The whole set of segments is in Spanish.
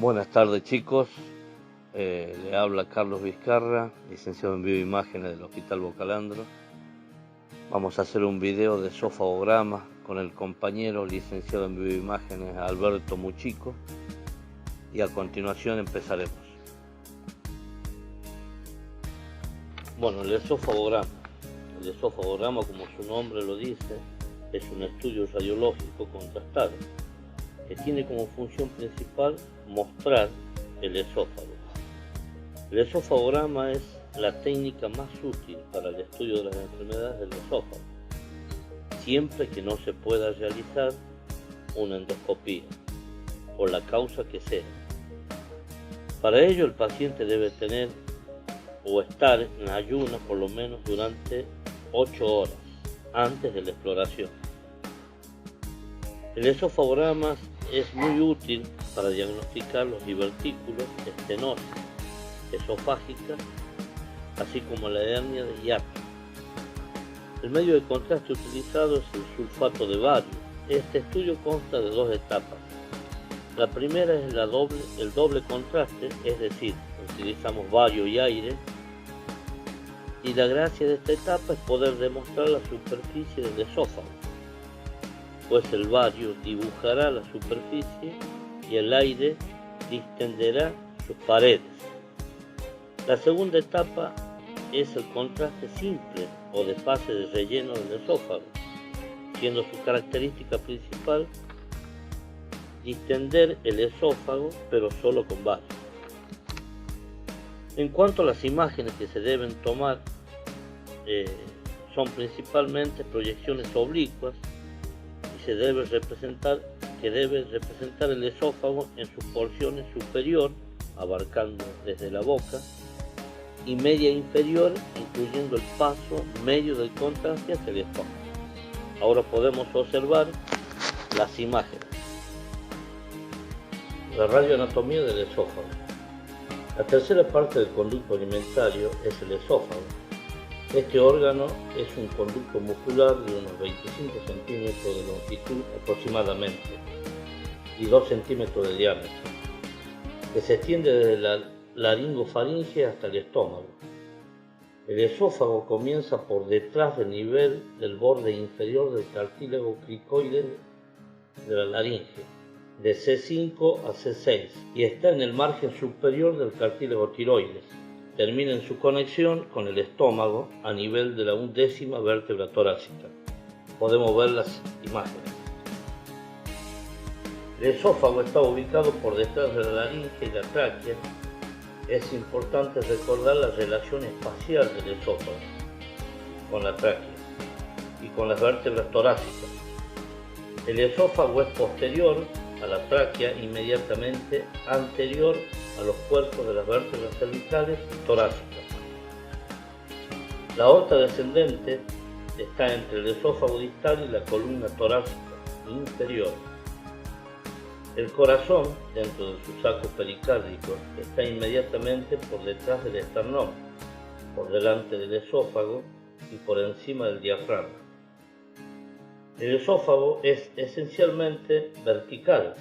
Buenas tardes chicos, le habla Carlos Vizcarra, licenciado en bioimágenes del Hospital Bocalandro. Vamos a hacer un video de esofagograma con el compañero licenciado en bioimágenes Alberto Muchico y a continuación empezaremos. Bueno, el esofagograma, como su nombre lo dice, es un estudio radiológico contrastado que tiene como función principal mostrar el esófago. El esofagograma es la técnica más útil para el estudio de las enfermedades del esófago, siempre que no se pueda realizar una endoscopía, por la causa que sea. Para ello el paciente debe tener o estar en ayuno por lo menos durante 8 horas antes de la exploración. El esofagograma es muy útil para diagnosticar los divertículos, estenosis esofágica, así como la hernia de hiato. El medio de contraste utilizado es el sulfato de bario. Este estudio consta de 2 etapas. La primera es el doble contraste, es decir, utilizamos bario y aire, y la gracia de esta etapa es poder demostrar la superficie del esófago, pues el bario dibujará la superficie y el aire distenderá sus paredes. La segunda etapa es el contraste simple o de fase de relleno del esófago, siendo su característica principal distender el esófago, pero solo con bario. En cuanto a las imágenes que se deben tomar, son principalmente proyecciones oblicuas y debe representar el esófago en sus porciones superior, abarcando desde la boca, y media inferior, incluyendo el paso medio del contraste hacia el estómago. Ahora podemos observar las imágenes. La radioanatomía del esófago. La tercera parte del conducto alimentario es el esófago. Este órgano es un conducto muscular de unos 25 centímetros de longitud aproximadamente y 2 centímetros de diámetro, que se extiende desde la laringofaringe hasta el estómago. El esófago comienza por detrás del nivel del borde inferior del cartílago cricoide de la laringe, de C5 a C6, y está en el margen superior del cartílago tiroides. Termina en su conexión con el estómago a nivel de la 11ª vértebra torácica. Podemos ver las imágenes. El esófago está ubicado por detrás de la laringe y la tráquea. Es importante recordar la relación espacial del esófago con la tráquea y con las vértebras torácicas. El esófago es posterior a la tráquea, inmediatamente anterior a los cuerpos de las vértebras cervicales y torácicas. La aorta descendente está entre el esófago distal y la columna torácica inferior. El corazón, dentro de su saco pericárdico, está inmediatamente por detrás del esternón, por delante del esófago y por encima del diafragma. El esófago es esencialmente vertical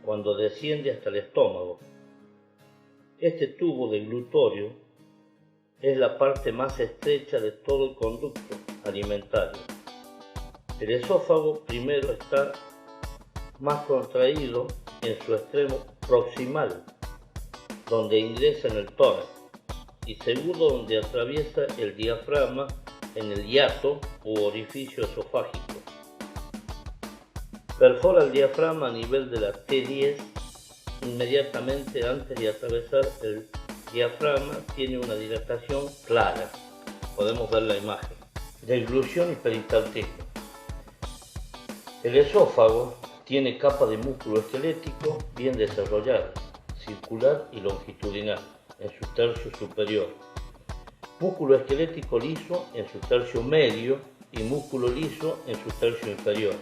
cuando desciende hasta el estómago. Este tubo de glutorio es la parte más estrecha de todo el conducto alimentario. El esófago primero está más contraído en su extremo proximal, donde ingresa en el tórax, y segundo donde atraviesa el diafragma en el hiato u orificio esofágico. Perfora el diafragma a nivel de la T10. Inmediatamente antes de atravesar el diafragma tiene una dilatación clara. Podemos ver la imagen. Deglución y peristaltismo. El esófago tiene capa de músculo esquelético bien desarrollada, circular y longitudinal en su tercio superior, músculo esquelético liso en su tercio medio y músculo liso en su tercio inferior.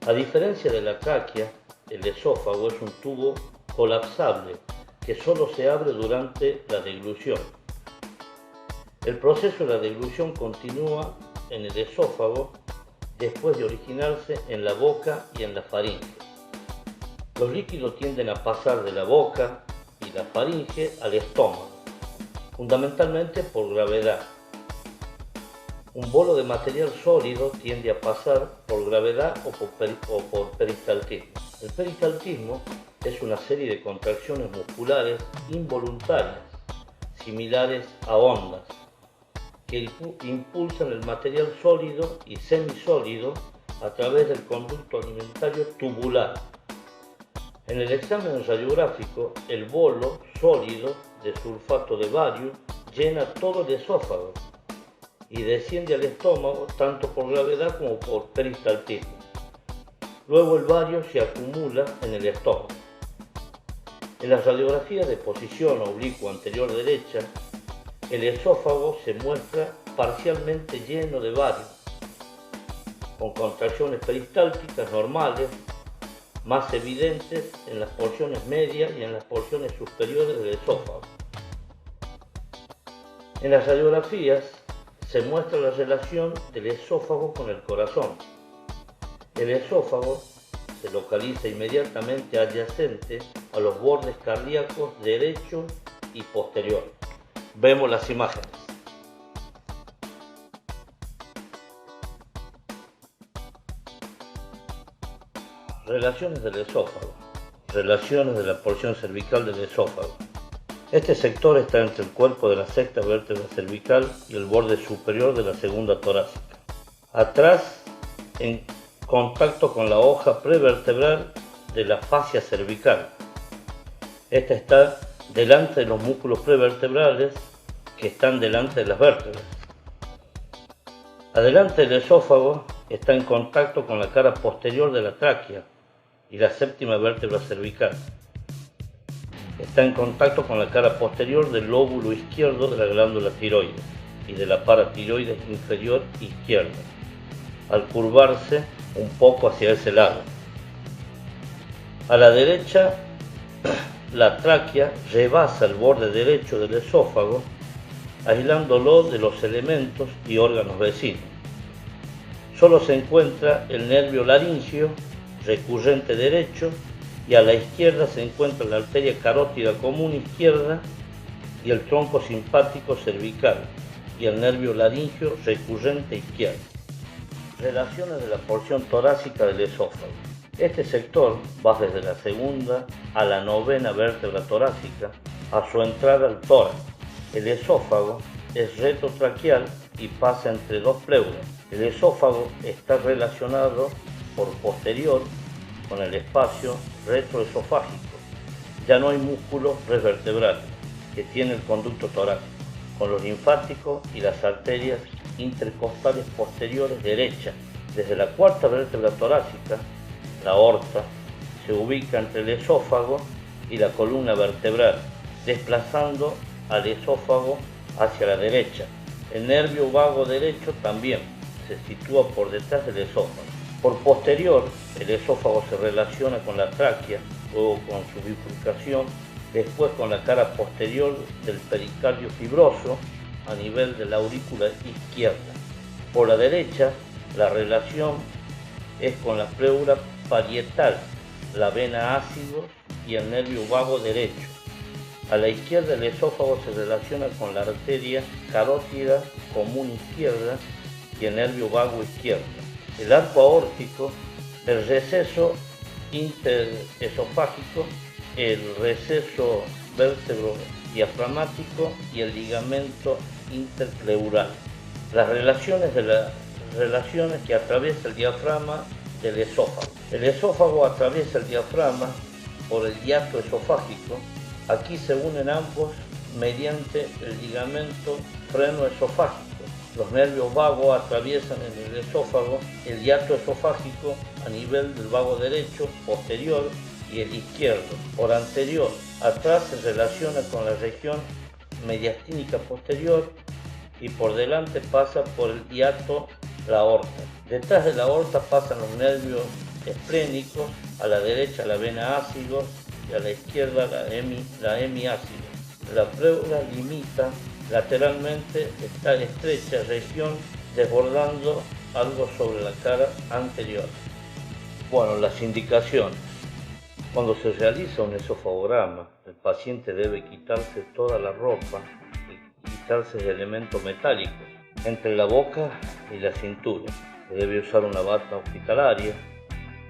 A diferencia de la tráquea, el esófago es un tubo colapsable que solo se abre durante la deglución. El proceso de la deglución continúa en el esófago después de originarse en la boca y en la faringe. Los líquidos tienden a pasar de la boca y la faringe al estómago, fundamentalmente por gravedad. Un bolo de material sólido tiende a pasar por gravedad o por peristaltismo. El peristaltismo es una serie de contracciones musculares involuntarias, similares a ondas, que impulsan el material sólido y semisólido a través del conducto alimentario tubular. En el examen radiográfico, el bolo sólido de sulfato de bario llena todo el esófago y desciende al estómago tanto por gravedad como por peristaltismo. Luego el bario se acumula en el estómago. En las radiografías de posición oblicua anterior derecha, el esófago se muestra parcialmente lleno de bario, con contracciones peristálticas normales, más evidentes en las porciones medias y en las porciones superiores del esófago. En las radiografías se muestra la relación del esófago con el corazón. El esófago se localiza inmediatamente adyacente a los bordes cardíacos derecho y posterior. Vemos las imágenes. Relaciones del esófago. Relaciones de la porción cervical del esófago. Este sector está entre el cuerpo de la sexta vértebra cervical y el borde superior de la segunda torácica. Atrás, en contacto con la hoja prevertebral de la fascia cervical. Esta está delante de los músculos prevertebrales que están delante de las vértebras. Adelante del esófago está en contacto con la cara posterior de la tráquea y la séptima vértebra cervical. Está en contacto con la cara posterior del lóbulo izquierdo de la glándula tiroides y de la paratiroides inferior izquierda, al curvarse un poco hacia ese lado. A la derecha, la tráquea rebasa el borde derecho del esófago, aislándolo de los elementos y órganos vecinos. Solo se encuentra el nervio laringio recurrente derecho y a la izquierda se encuentra la arteria carótida común izquierda y el tronco simpático cervical y el nervio laringio recurrente izquierdo. Relaciones de la porción torácica del esófago. Este sector va desde la segunda a la novena vértebra torácica a su entrada al tórax. El esófago es retrotraqueal y pasa entre dos pleuras. El esófago está relacionado por posterior con el espacio retroesofágico. Ya no hay músculos prevertebrales que tiene el conducto torácico, con los linfáticos y las arterias intercostales posteriores derechas. Desde la cuarta vértebra torácica, la aorta se ubica entre el esófago y la columna vertebral, desplazando al esófago hacia la derecha. El nervio vago derecho también se sitúa por detrás del esófago. Por posterior, el esófago se relaciona con la tráquea, luego con su bifurcación, después con la cara posterior del pericardio fibroso a nivel de la aurícula izquierda. Por la derecha, la relación es con la pleura parietal, la vena ácido y el nervio vago derecho. A la izquierda, el esófago se relaciona con la arteria carótida común izquierda y el nervio vago izquierdo. El arco aórtico, el receso interesofágico, el receso vértebro diafragmático y el ligamento interpleural. Las relaciones que atraviesa el diafragma del esófago. El esófago atraviesa el diafragma por el hiato esofágico. Aquí se unen ambos mediante el ligamento frenoesofágico. Los nervios vagos atraviesan en el esófago el hiato esofágico a nivel del vago derecho, posterior y el izquierdo. Por anterior, atrás se relaciona con la región mediastínica posterior y por delante pasa por el hiato la aorta. Detrás de la aorta pasan los nervios esplénicos, a la derecha la vena ácido y a la izquierda la hemiácido. La pleura limita lateralmente esta estrecha región desbordando algo sobre la cara anterior. Bueno, las indicaciones. Cuando se realiza un esofagograma, el paciente debe quitarse toda la ropa y quitarse el elemento metálico entre la boca y la cintura. Se debe usar una bata hospitalaria.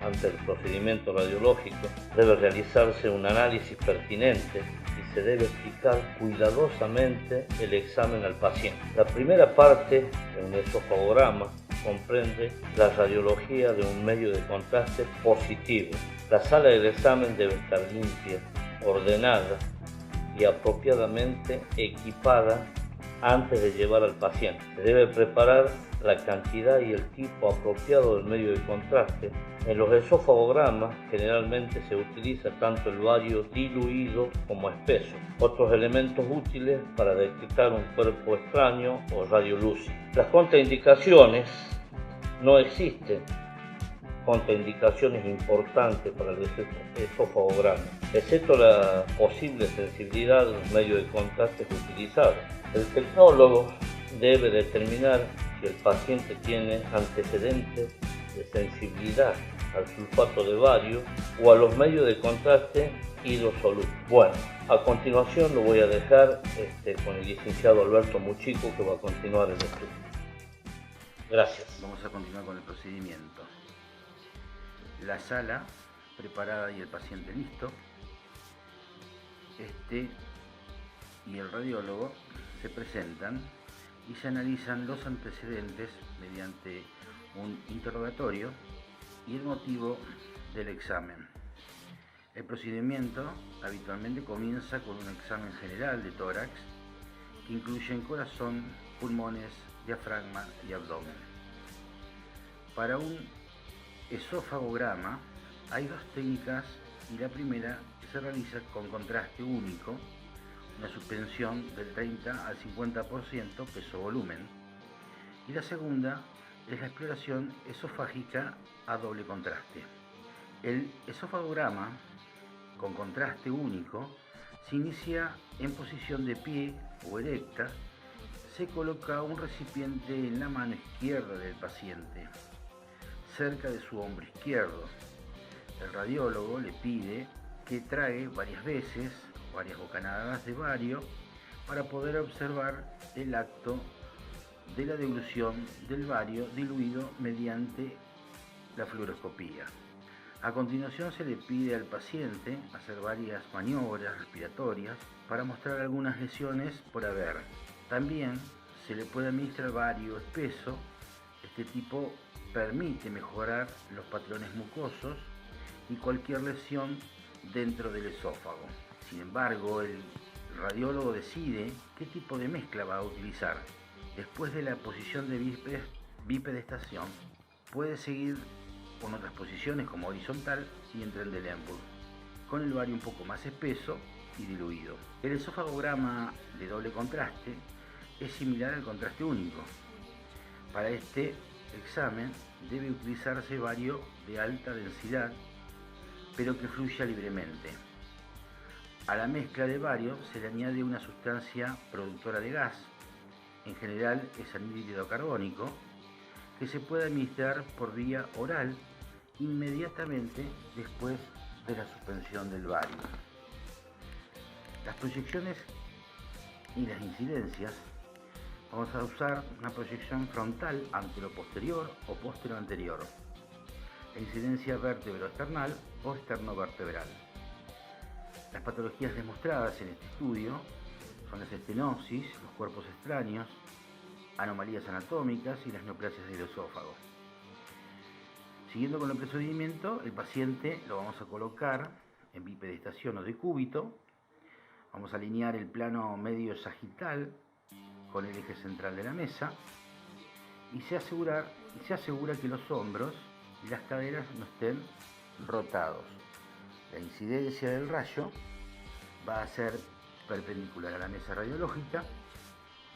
Ante el procedimiento radiológico debe realizarse un análisis pertinente y se debe explicar cuidadosamente el examen al paciente. La primera parte de un esofagograma comprende la radiología de un medio de contraste positivo. La sala del examen debe estar limpia, ordenada y apropiadamente equipada antes de llevar al paciente. Se debe preparar la cantidad y el tipo apropiado del medio de contraste. En los esofagogramas generalmente se utiliza tanto el bario diluido como espeso. Otros elementos útiles para detectar un cuerpo extraño o radiolúcido. Las contraindicaciones: no existen contraindicaciones importantes para el esofagograma, excepto la posible sensibilidad de los medios de contraste utilizados. El tecnólogo debe determinar si el paciente tiene antecedentes de sensibilidad al sulfato de bario o a los medios de contraste hidrosolubles. Bueno, a continuación lo voy a dejar con el licenciado Alberto Muchico, que va a continuar el estudio. Gracias. Vamos a continuar con el procedimiento. La sala preparada y el paciente listo. Y el radiólogo se presentan y se analizan los antecedentes mediante un interrogatorio y el motivo del examen. El procedimiento habitualmente comienza con un examen general de tórax que incluye corazón, pulmones, diafragma y abdomen. Para un esofagograma hay dos técnicas, y la primera se realiza con contraste único, una suspensión del 30 al 50% peso-volumen, y la segunda es la exploración esofágica a doble contraste. El esofagograma con contraste único se inicia en posición de pie o erecta. Se coloca un recipiente en la mano izquierda del paciente, cerca de su hombro izquierdo. El radiólogo le pide que trague varias veces, varias bocanadas de bario, para poder observar el acto de la dilución del bario diluido mediante la fluoroscopía. A continuación se le pide al paciente hacer varias maniobras respiratorias para mostrar algunas lesiones por haber. También se le puede administrar bario espeso. Este tipo permite mejorar los patrones mucosos y cualquier lesión dentro del esófago. Sin embargo, el radiólogo decide qué tipo de mezcla va a utilizar. Después de la posición de bipedestación, puede seguir con otras posiciones como horizontal y en Trendelenburg, con el bario un poco más espeso y diluido. El esofagograma de doble contraste es similar al contraste único. Para este examen debe utilizarse bario de alta densidad, pero que fluya libremente. A la mezcla de bario se le añade una sustancia productora de gas, en general es anhídrido carbónico, que se puede administrar por vía oral inmediatamente después de la suspensión del bario. Las proyecciones y las incidencias: vamos a usar una proyección frontal antero-posterior o postero-anterior, la incidencia vértebro-esternal o externo-vertebral. Las patologías demostradas en este estudio son las estenosis, los cuerpos extraños, anomalías anatómicas y las neoplasias del esófago. Siguiendo con el procedimiento, el paciente lo vamos a colocar en bipedestación o decúbito. Vamos a alinear el plano medio sagital con el eje central de la mesa y se asegura que los hombros y las caderas no estén rotados. La incidencia del rayo va a ser perpendicular a la mesa radiológica,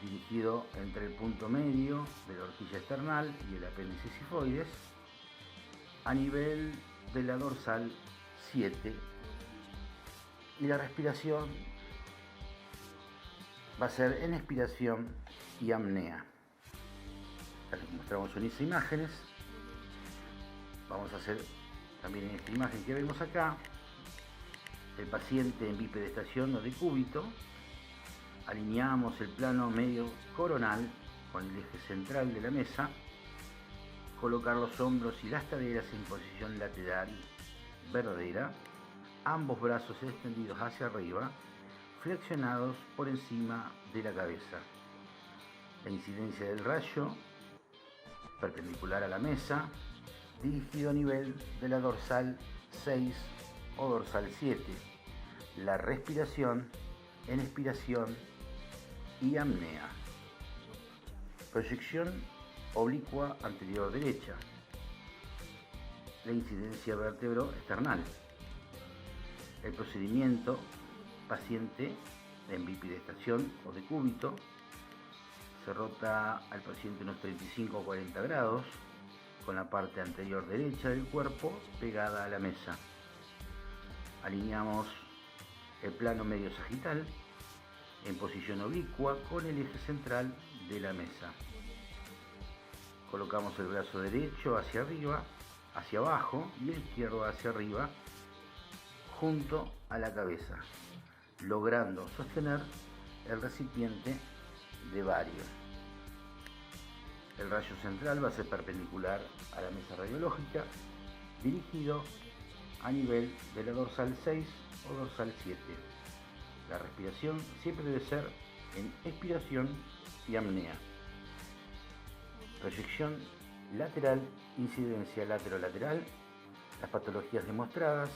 dirigido entre el punto medio de la horquilla esternal y el apéndice sifoides, a nivel de la dorsal 7, y la respiración va a ser en expiración y apnea. Les mostramos unas imágenes. Vamos a hacer también en esta imagen que vemos acá el paciente en bipedestación o decúbito. Alineamos el plano medio coronal con el eje central de la mesa. Colocar los hombros y las caderas en posición lateral verdadera. Ambos brazos extendidos hacia arriba, flexionados por encima de la cabeza. La incidencia del rayo perpendicular a la mesa, dirigido a nivel de la dorsal 6 o dorsal 7. La respiración en expiración y apnea. Proyección oblicua anterior derecha. La incidencia vértebro-esternal. El procedimiento: paciente en bipedestación o decúbito. Se rota al paciente unos 35 o 40 grados con la parte anterior derecha del cuerpo pegada a la mesa. Alineamos el plano medio sagital en posición oblicua con el eje central de la mesa. Colocamos el brazo derecho hacia arriba, hacia abajo, y el izquierdo hacia arriba, junto a la cabeza, logrando sostener el recipiente de bario. El rayo central va a ser perpendicular a la mesa radiológica, dirigido a nivel de la dorsal 6 o dorsal 7. La respiración siempre debe ser en expiración y apnea. Proyección lateral, incidencia laterolateral. Las patologías demostradas: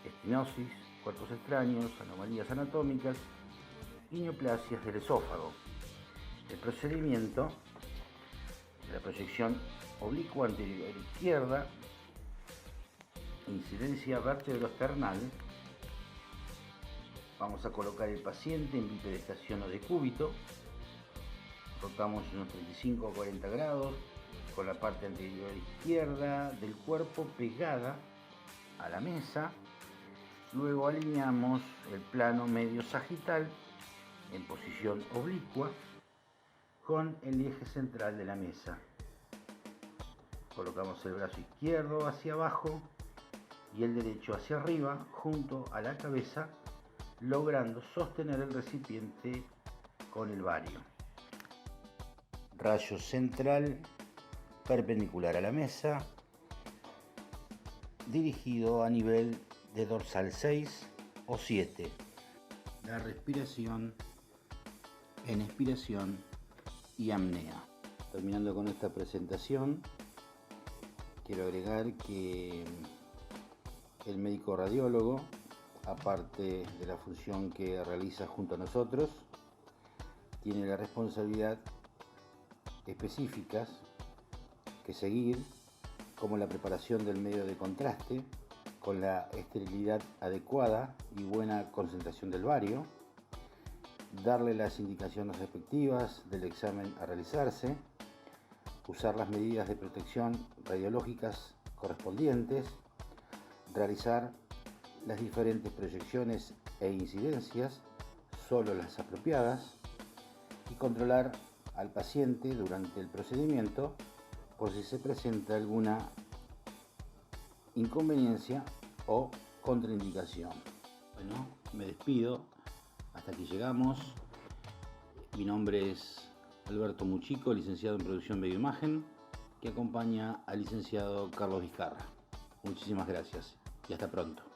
estenosis, cuerpos extraños, anomalías anatómicas y neoplasias del esófago. El procedimiento: la proyección oblicua anterior izquierda, incidencia vértebro-esternal. Vamos a colocar el paciente en bipedestación o decúbito. Rotamos unos 35 o 40 grados con la parte anterior izquierda del cuerpo pegada a la mesa. Luego alineamos el plano medio sagital en posición oblicua con el eje central de la mesa. Colocamos el brazo izquierdo hacia abajo y el derecho hacia arriba junto a la cabeza, logrando sostener el recipiente con el bario. Rayo central perpendicular a la mesa, dirigido a nivel de dorsal 6 o 7. La respiración en expiración y apnea. Terminando con esta presentación, quiero agregar que el médico radiólogo, aparte de la función que realiza junto a nosotros, tiene la responsabilidad específicas que seguir, como la preparación del medio de contraste con la esterilidad adecuada y buena concentración del bario, darle las indicaciones respectivas del examen a realizarse, usar las medidas de protección radiológicas correspondientes, realizar las diferentes proyecciones e incidencias, solo las apropiadas, y controlar al paciente durante el procedimiento por si se presenta alguna inconveniencia o contraindicación. Bueno, me despido. Hasta aquí llegamos. Mi nombre es Alberto Muchico, licenciado en Producción Bioimagen, que acompaña al licenciado Carlos Vizcarra. Muchísimas gracias y hasta pronto.